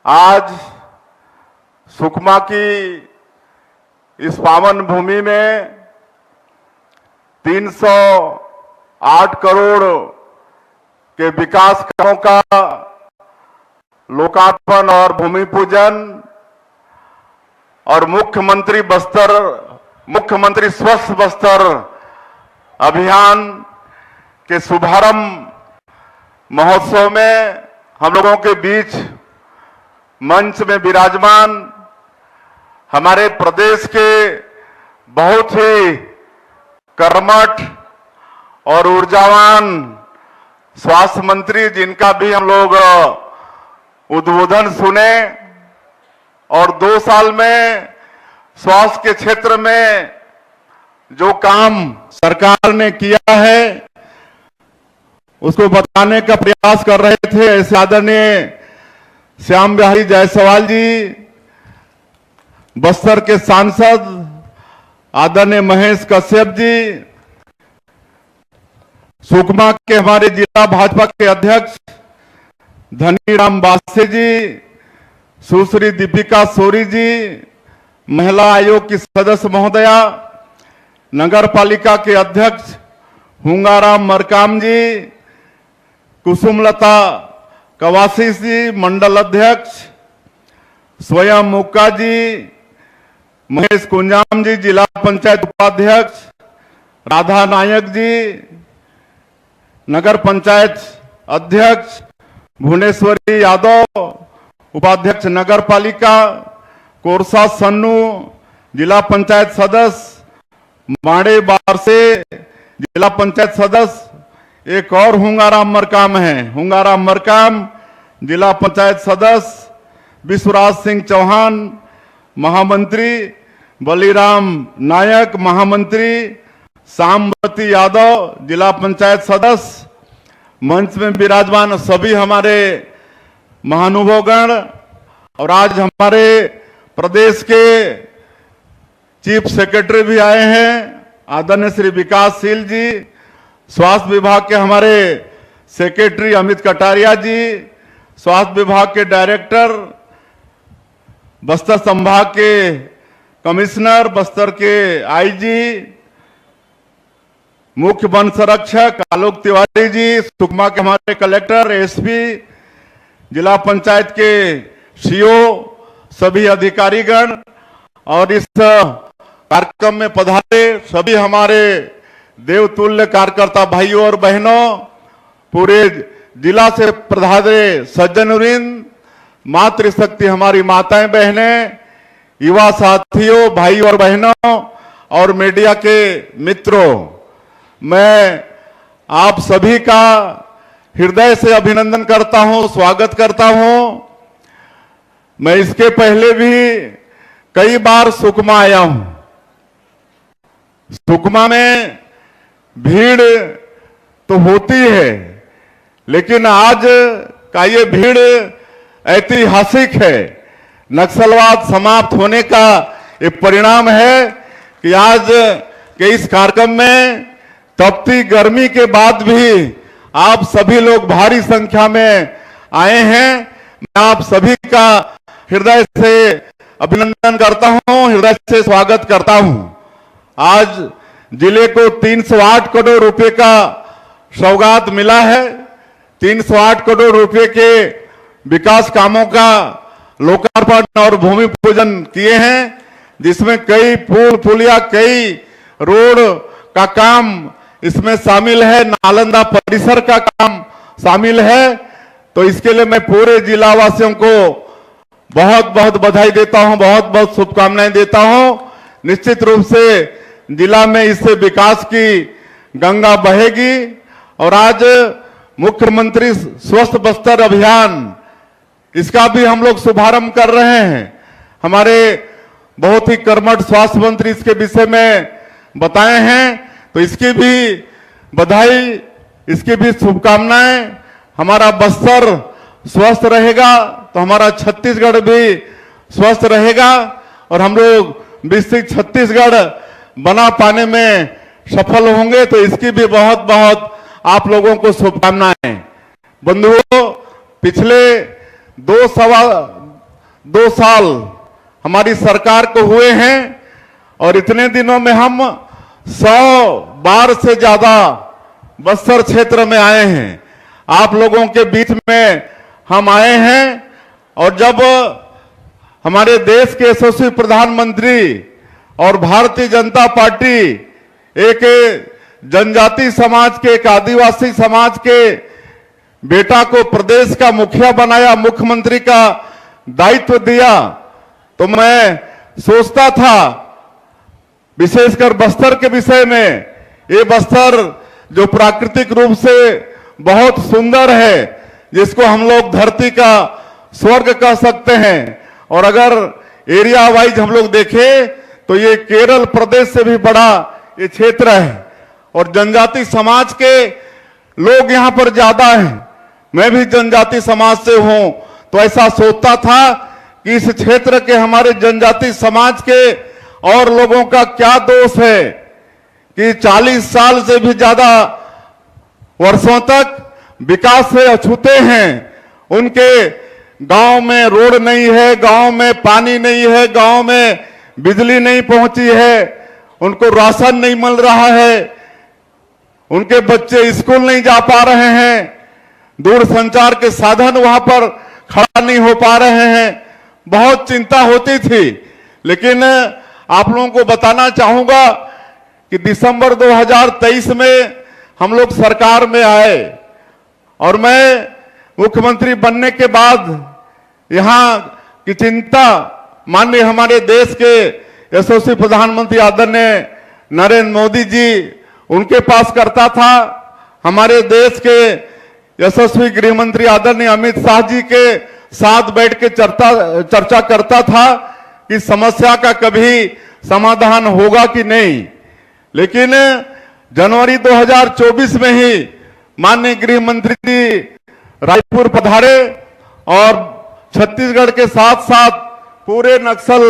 आज सुकमा की इस पावन भूमि में 308 करोड़ के विकास कामों का लोकार्पण और भूमि पूजन और मुख्यमंत्री स्वस्थ बस्तर अभियान के शुभारंभ महोत्सव में हम लोगों के बीच मंच में विराजमान हमारे प्रदेश के बहुत ही कर्मठ और ऊर्जावान स्वास्थ्य मंत्री, जिनका भी हम लोग उद्बोधन सुने और 2 साल में स्वास्थ्य के क्षेत्र में जो काम सरकार ने किया है उसको बताने का प्रयास कर रहे थे। ऐसे आदरणीय श्याम बिहारी जायसवाल जी, बस्तर के सांसद आदरणीय महेश कश्यप जी, सुकमा के हमारे जिला भाजपा के अध्यक्ष धनीराम बासे जी, सुश्री दीपिका सोरी जी, महिला आयोग की सदस्य महोदया, नगर पालिका के अध्यक्ष हुंगाराम मरकाम जी, कुसुमलता कवासी जी, मंडल अध्यक्ष स्वयं मुक्का जी, महेश कुंजाम जी, जिला पंचायत उपाध्यक्ष राधा नायक जी, नगर पंचायत अध्यक्ष भुवनेश्वरी यादव, उपाध्यक्ष नगर पालिका कोरसा सन्नू, जिला पंचायत सदस्य माड़े बारसे, जिला पंचायत सदस्य एक और हुंगाराम मरकाम है, हुंगाराम मरकाम, जिला पंचायत सदस्य विश्वराज सिंह चौहान, महामंत्री बलीराम नायक, महामंत्री सामवती यादव, जिला पंचायत सदस्य, मंच में विराजमान सभी हमारे महानुभावगण और आज हमारे प्रदेश के चीफ सेक्रेटरी भी आए हैं, आदरणीय श्री विकासशील जी, स्वास्थ्य विभाग के हमारे सेक्रेटरी अमित कटारिया जी, स्वास्थ्य विभाग के डायरेक्टर, बस्तर संभाग के कमिश्नर, बस्तर के आईजी, मुख्य वन संरक्षक आलोक तिवारी जी, सुकमा के हमारे कलेक्टर, एसपी, जिला पंचायत के सीओ, सभी अधिकारीगण और इस कार्यक्रम में पधारे सभी हमारे देवतुल्य कार्यकर्ता भाइयों और बहनों, पूरे जिला से पधारे सज्जनवृंद, मातृशक्ति हमारी माताएं बहनें, युवा साथियों, भाई और बहनों और मीडिया के मित्रों, मैं आप सभी का हृदय से अभिनंदन करता हूं, स्वागत करता हूं। मैं इसके पहले भी कई बार सुकमा आया हूं। सुकमा में भीड़ तो होती है, लेकिन आज का ये भीड़ ऐतिहासिक है। नक्सलवाद समाप्त होने का ये परिणाम है कि आज के इस कार्यक्रम में तपती गर्मी के बाद भी आप सभी लोग भारी संख्या में आए हैं। मैं आप सभी का हृदय से अभिनंदन करता हूं, हृदय से स्वागत करता हूं। आज जिले को 308 करोड़ रुपए का सौगात मिला है। 308 करोड़ रुपए के विकास कामों का लोकार्पण और भूमि पूजन किए हैं, जिसमें कई पुल पुलिया, कई रोड का काम इसमें शामिल है, नालंदा परिसर का काम शामिल है। तो इसके लिए मैं पूरे जिला वासियों को बहुत बहुत बधाई देता हूं, बहुत बहुत शुभकामनाएं देता हूं। निश्चित रूप से जिला में इससे विकास की गंगा बहेगी और आज मुख्यमंत्री स्वस्थ बस्तर अभियान, इसका भी हम लोग शुभारंभ कर रहे हैं। हमारे बहुत ही कर्मठ स्वास्थ्य मंत्री इसके विषय में बताए हैं, तो इसकी भी बधाई, इसकी भी शुभकामनाएं। हमारा बस्तर स्वस्थ रहेगा तो हमारा छत्तीसगढ़ भी स्वस्थ रहेगा और हम लोग विकसित छत्तीसगढ़ बना पाने में सफल होंगे। तो इसकी भी बहुत बहुत आप लोगों को शुभकामनाएं। बंधुओं, पिछले 2 साल हमारी सरकार को हुए हैं और इतने दिनों में हम 100 बार से ज्यादा बस्तर क्षेत्र में आए हैं। आप लोगों के बीच में हम आए हैं और जब हमारे देश के यशस्वी प्रधानमंत्री और भारतीय जनता पार्टी एक जनजाति समाज के, एक आदिवासी समाज के बेटा को प्रदेश का मुखिया बनाया, मुख्यमंत्री का दायित्व दिया, तो मैं सोचता था विशेषकर बस्तर के विषय में, ये बस्तर जो प्राकृतिक रूप से बहुत सुंदर है, जिसको हम लोग धरती का स्वर्ग कह सकते हैं, और अगर एरिया वाइज हम लोग देखें तो ये केरल प्रदेश से भी बड़ा ये क्षेत्र है और जनजाति समाज के लोग यहां पर ज्यादा हैं। मैं भी जनजाति समाज से हूं, तो ऐसा सोचता था कि इस क्षेत्र के हमारे जनजाति समाज के और लोगों का क्या दोष है कि 40 साल से भी ज्यादा वर्षों तक विकास से अछूते हैं। उनके गांव में रोड नहीं है, गांव में पानी नहीं है, गांव में बिजली नहीं पहुंची है, उनको राशन नहीं मिल रहा है, उनके बच्चे स्कूल नहीं जा पा रहे हैं, दूर संचार के साधन वहां पर खड़ा नहीं हो पा रहे हैं। बहुत चिंता होती थी, लेकिन आप लोगों को बताना चाहूंगा कि दिसंबर 2023 में हम लोग सरकार में आए और मैं मुख्यमंत्री बनने के बाद यहां की चिंता माननीय हमारे देश के यशस्वी प्रधानमंत्री आदरणीय नरेंद्र मोदी जी उनके पास करता था। हमारे देश के यशस्वी गृह मंत्री आदरणीय अमित शाह जी के साथ बैठ के चर्चा करता था कि समस्या का कभी समाधान होगा कि नहीं। लेकिन जनवरी 2024 में ही माननीय गृह मंत्री जी रायपुर पधारे और छत्तीसगढ़ के साथ साथ पूरे नक्सल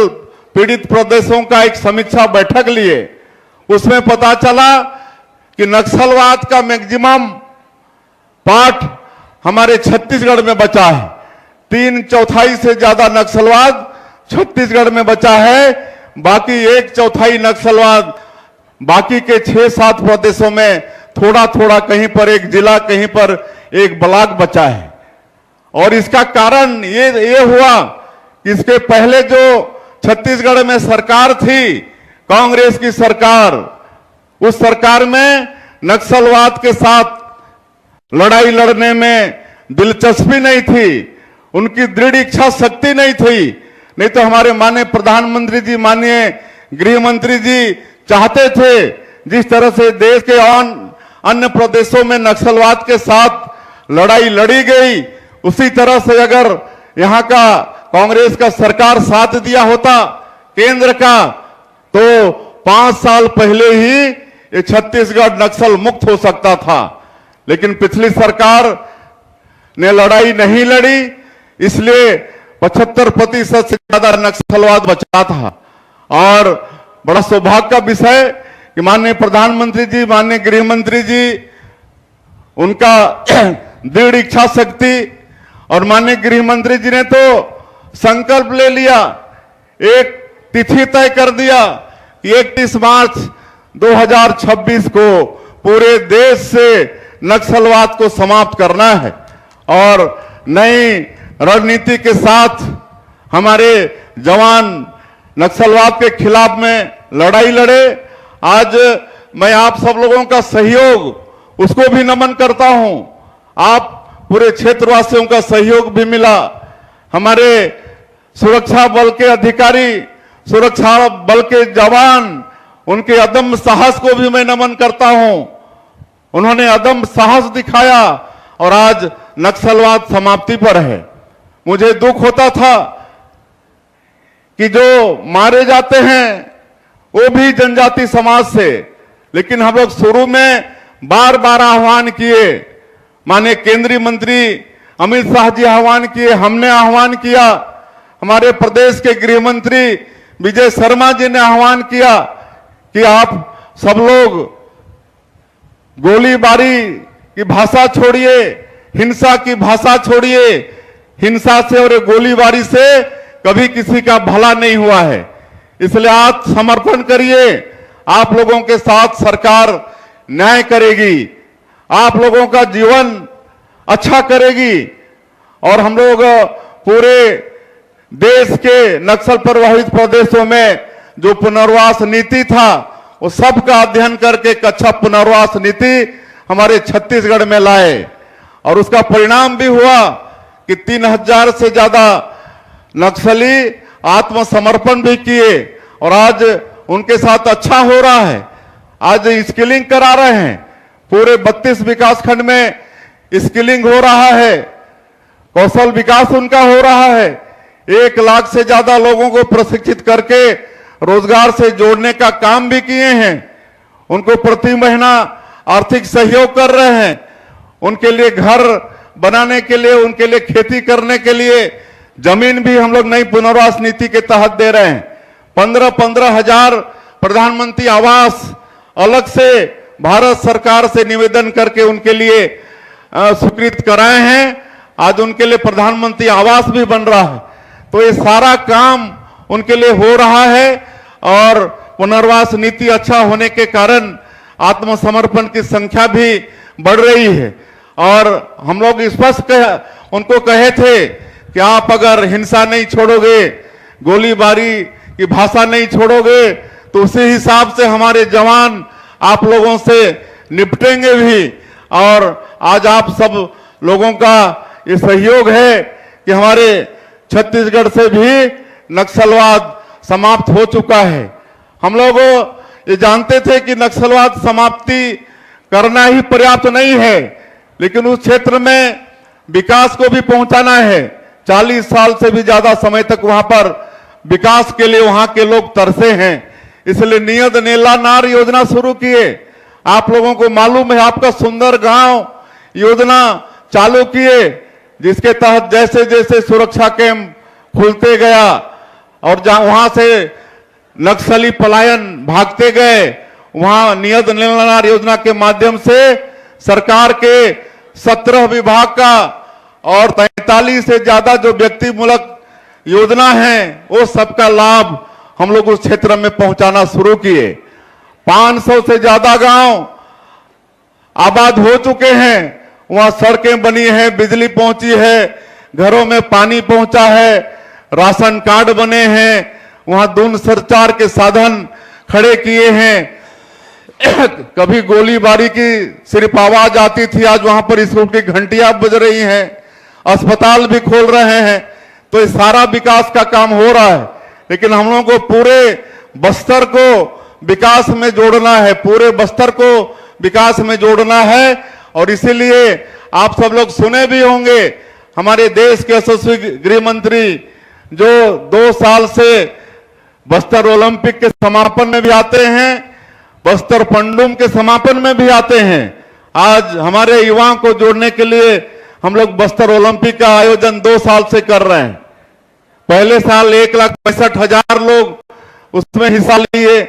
पीड़ित प्रदेशों का एक समीक्षा बैठक लिए। उसमें पता चला कि नक्सलवाद का मैक्सिमम पार्ट हमारे छत्तीसगढ़ में बचा है। 3/4 से ज्यादा नक्सलवाद छत्तीसगढ़ में बचा है, बाकी 1/4 नक्सलवाद बाकी के 6-7 प्रदेशों में थोड़ा थोड़ा, कहीं पर एक जिला, कहीं पर एक ब्लॉक बचा है। और इसका कारण ये हुआ कि इसके पहले जो छत्तीसगढ़ में सरकार थी, कांग्रेस की सरकार, उस सरकार में नक्सलवाद के साथ लड़ाई लड़ने में दिलचस्पी नहीं थी, उनकी दृढ़ इच्छा शक्ति नहीं थी। नहीं तो हमारे माननीय प्रधानमंत्री जी, माननीय गृह मंत्री जी चाहते थे जिस तरह से देश के अन्य प्रदेशों में नक्सलवाद के साथ लड़ाई लड़ी गई, उसी तरह से अगर यहां का कांग्रेस का सरकार साथ दिया होता केंद्र का, तो 5 साल पहले ही ये छत्तीसगढ़ नक्सल मुक्त हो सकता था। लेकिन पिछली सरकार ने लड़ाई नहीं लड़ी, इसलिए 75% से ज्यादा नक्सलवाद बचा था। और बड़ा सौभाग्य का विषय कि माननीय प्रधानमंत्री जी, माननीय गृह मंत्री जी, उनका दृढ़ इच्छा शक्ति, और माननीय गृह मंत्री जी ने तो संकल्प ले लिया, एक तिथि तय कर दिया कि 31 मार्च 2026 को पूरे देश से नक्सलवाद को समाप्त करना है। और नई रणनीति के साथ हमारे जवान नक्सलवाद के खिलाफ में लड़ाई लड़े। आज मैं आप सब लोगों का सहयोग उसको भी नमन करता हूं। आप पूरे क्षेत्रवासियों का सहयोग भी मिला। हमारे सुरक्षा बल के अधिकारी, सुरक्षा बल के जवान, उनके अदम्य साहस को भी मैं नमन करता हूं। उन्होंने अदम्य साहस दिखाया और आज नक्सलवाद समाप्ति पर है। मुझे दुख होता था कि जो मारे जाते हैं वो भी जनजाति समाज से, लेकिन हम लोग शुरू में बार बार आह्वान किए, माननीय केंद्रीय मंत्री अमित शाह जी आह्वान किए, हमने आह्वान किया, हमारे प्रदेश के गृह मंत्री विजय शर्मा जी ने आह्वान किया कि आप सब लोग गोलीबारी की भाषा छोड़िए, हिंसा की भाषा छोड़िए, हिंसा से और गोलीबारी से कभी किसी का भला नहीं हुआ है। इसलिए आज समर्थन करिए, आप लोगों के साथ सरकार न्याय करेगी, आप लोगों का जीवन अच्छा करेगी और हम लोग पूरे देश के नक्सल प्रभावित प्रदेशों में जो पुनर्वास नीति था वो सब का अध्ययन करके एक अच्छा पुनर्वास नीति हमारे छत्तीसगढ़ में लाए और उसका परिणाम भी हुआ कि 3000 से ज्यादा नक्सली आत्मसमर्पण भी किए और आज उनके साथ अच्छा हो रहा है। आज स्किलिंग करा रहे हैं, पूरे 32 विकास खंड में स्किलिंग हो रहा है, कौशल विकास उनका हो रहा है। 1 लाख से ज्यादा लोगों को प्रशिक्षित करके रोजगार से जोड़ने का काम भी किए हैं। उनको प्रति महीना आर्थिक सहयोग कर रहे हैं, उनके लिए घर बनाने के लिए, उनके लिए खेती करने के लिए जमीन भी हम लोग नई पुनर्वास नीति के तहत दे रहे हैं। 15-15 हजार प्रधानमंत्री आवास अलग से भारत सरकार से निवेदन करके उनके लिए स्वीकृत कराए हैं। आज उनके लिए प्रधानमंत्री आवास भी बन रहा है। तो ये सारा काम उनके लिए हो रहा है और पुनर्वास नीति अच्छा होने के कारण आत्मसमर्पण की संख्या भी बढ़ रही है। और हम लोग स्पष्ट उनको कहे थे कि आप अगर हिंसा नहीं छोड़ोगे, गोलीबारी की भाषा नहीं छोड़ोगे तो उसी हिसाब से हमारे जवान आप लोगों से निपटेंगे भी। और आज आप सब लोगों का ये सहयोग है कि हमारे छत्तीसगढ़ से भी नक्सलवाद समाप्त हो चुका है। हम लोग ये जानते थे कि नक्सलवाद समाप्ति करना ही पर्याप्त नहीं है, लेकिन उस क्षेत्र में विकास को भी पहुंचाना है। 40 साल से भी ज्यादा समय तक वहां पर विकास के लिए वहां के लोग तरसे हैं, इसलिए नियत नेला नार योजना शुरू किए। आप लोगों को मालूम है, आपका सुंदर गांव योजना चालू किए, जिसके तहत जैसे जैसे सुरक्षा कैंप खुलते गया और जहां वहां से नक्सली पलायन भागते गए, वहां नियत नेला नार योजना के माध्यम से सरकार के 17 विभाग का और 43 से ज्यादा जो व्यक्तिमूलक योजना है वो सबका लाभ हम लोग उस क्षेत्र में पहुंचाना शुरू किए। 500 से ज्यादा गांव आबाद हो चुके हैं, वहां सड़कें बनी है, बिजली पहुंची है, घरों में पानी पहुंचा है, राशन कार्ड बने हैं, वहां दूरसंचार के साधन खड़े किए हैं। कभी गोलीबारी की सिर्फ आवाज आती थी, आज वहां पर स्कूल की घंटियां बज रही हैं, अस्पताल भी खोल रहे हैं। तो ये सारा विकास का काम हो रहा है, लेकिन हम लोगों को पूरे बस्तर को विकास में जोड़ना है, पूरे बस्तर को विकास में जोड़ना है। और इसीलिए आप सब लोग सुने भी होंगे, हमारे देश के यशस्वी गृह मंत्री जो 2 साल से बस्तर ओलंपिक के समापन में भी आते हैं, बस्तर पंडुम के समापन में भी आते हैं। आज हमारे युवाओं को जोड़ने के लिए हम लोग बस्तर ओलंपिक का आयोजन 2 साल से कर रहे हैं। पहले साल 1,65,000 लोग उसमें हिस्सा लिए,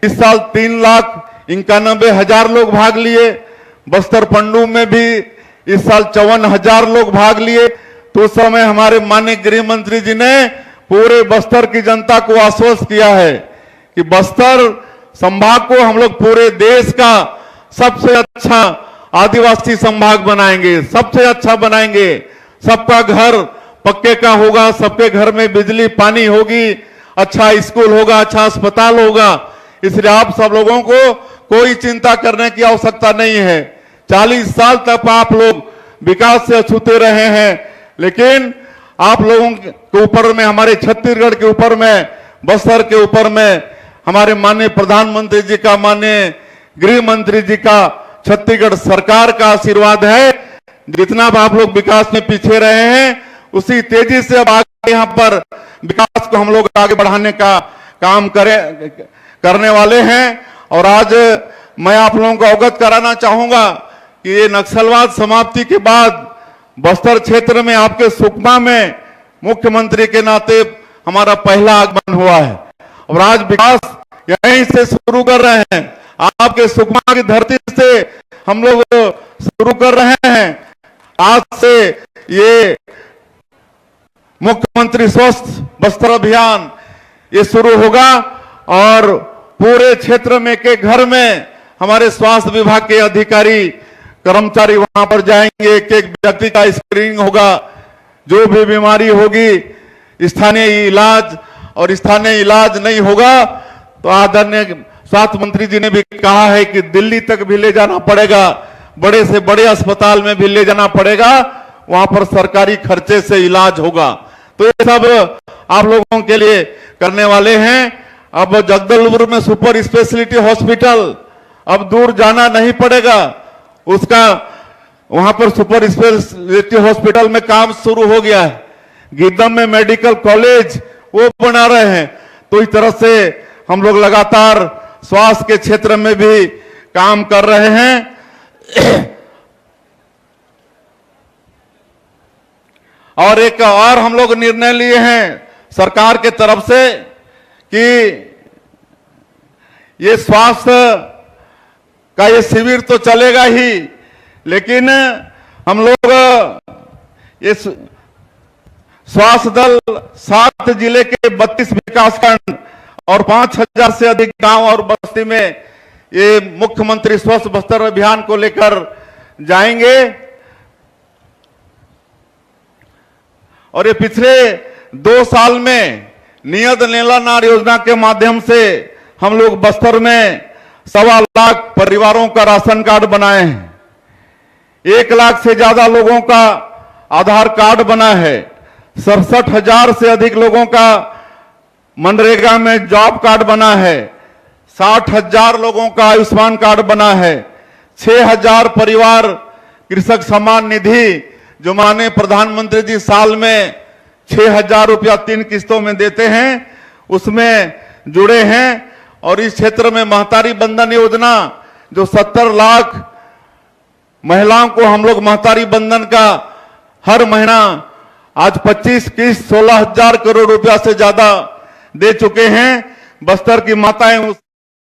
इस साल 3,91,000 लोग भाग लिए। बस्तर पंडुम में भी इस साल 54,000 लोग भाग लिए। तो उस समय हमारे माननीय गृह मंत्री जी ने पूरे बस्तर की जनता को आश्वस्त किया है कि बस्तर संभाग को हम लोग पूरे देश का सबसे अच्छा आदिवासी संभाग बनाएंगे, सबसे अच्छा बनाएंगे। सबका घर पक्के का होगा, सबके घर में बिजली पानी होगी, अच्छा स्कूल होगा, अच्छा अस्पताल होगा। इसलिए आप सब लोगों को कोई चिंता करने की आवश्यकता नहीं है। 40 साल तक आप लोग विकास से अछूते रहे हैं, लेकिन आप लोगों के ऊपर में, हमारे छत्तीसगढ़ के ऊपर में, बस्तर के ऊपर में हमारे माननीय प्रधानमंत्री जी का, माननीय गृह मंत्री जी का, छत्तीसगढ़ सरकार का आशीर्वाद है। जितना आप लोग विकास में पीछे रहे हैं, उसी तेजी से अब आगे यहाँ पर विकास को हम लोग आगे बढ़ाने का काम करने वाले हैं। और आज मैं आप लोगों को अवगत कराना चाहूंगा कि ये नक्सलवाद समाप्ति के बाद बस्तर क्षेत्र में आपके सुकमा में मुख्यमंत्री के नाते हमारा पहला आगमन हुआ है और आज विकास यहीं से शुरू कर रहे हैं। आपके सुकमा की धरती से हम लोग शुरू कर रहे हैं। आज से ये मुख्यमंत्री स्वस्थ बस्तर अभियान ये शुरू होगा और पूरे क्षेत्र में के घर में हमारे स्वास्थ्य विभाग के अधिकारी कर्मचारी वहां पर जाएंगे, एक एक व्यक्ति का स्क्रीनिंग होगा, जो भी बीमारी होगी स्थानीय इलाज, और स्थानीय इलाज नहीं होगा तो आदरणीय स्वास्थ्य मंत्री जी ने भी कहा है कि दिल्ली तक भी ले जाना पड़ेगा, बड़े से बड़े अस्पताल में भी ले जाना पड़ेगा, वहां पर सरकारी खर्चे से इलाज होगा। तो ये सब आप लोगों के लिए करने वाले हैं। अब जगदलपुर में सुपर स्पेशलिटी हॉस्पिटल, अब दूर जाना नहीं पड़ेगा, उसका वहां पर सुपर स्पेशलिटी हॉस्पिटल में काम शुरू हो गया है। गीदम में मेडिकल कॉलेज वो बना रहे हैं। तो इस तरह से हम लोग लगातार स्वास्थ्य के क्षेत्र में भी काम कर रहे हैं। और एक और हम लोग निर्णय लिए हैं सरकार के तरफ से कि ये स्वास्थ्य का ये शिविर तो चलेगा ही, लेकिन हम लोग ये स्वास्थ्य दल 7 जिले के 32 विकासखंड और 5000 से अधिक गांव और बस्ती में ये मुख्यमंत्री स्वस्थ बस्तर अभियान को लेकर जाएंगे। और ये पिछले 2 साल में नियत नीला नार योजना के माध्यम से हम लोग बस्तर में 1.25 लाख परिवारों का राशन कार्ड बनाए हैं। 1 लाख से ज्यादा लोगों का आधार कार्ड बना है। 67,000 से अधिक लोगों का मनरेगा में जॉब कार्ड बना है। 60,000 लोगों का आयुष्मान कार्ड बना है। 6,000 परिवार कृषक सम्मान निधि जो माननीय प्रधानमंत्री जी साल में 6,000 रुपया 3 किस्तों में देते हैं उसमें जुड़े हैं। और इस क्षेत्र में महतारी बंधन योजना जो 70 लाख महिलाओं को हम लोग महतारी बंधन का हर महीना आज 25 किस्त 16,000 करोड़ रुपया से ज्यादा दे चुके हैं। बस्तर की माताएं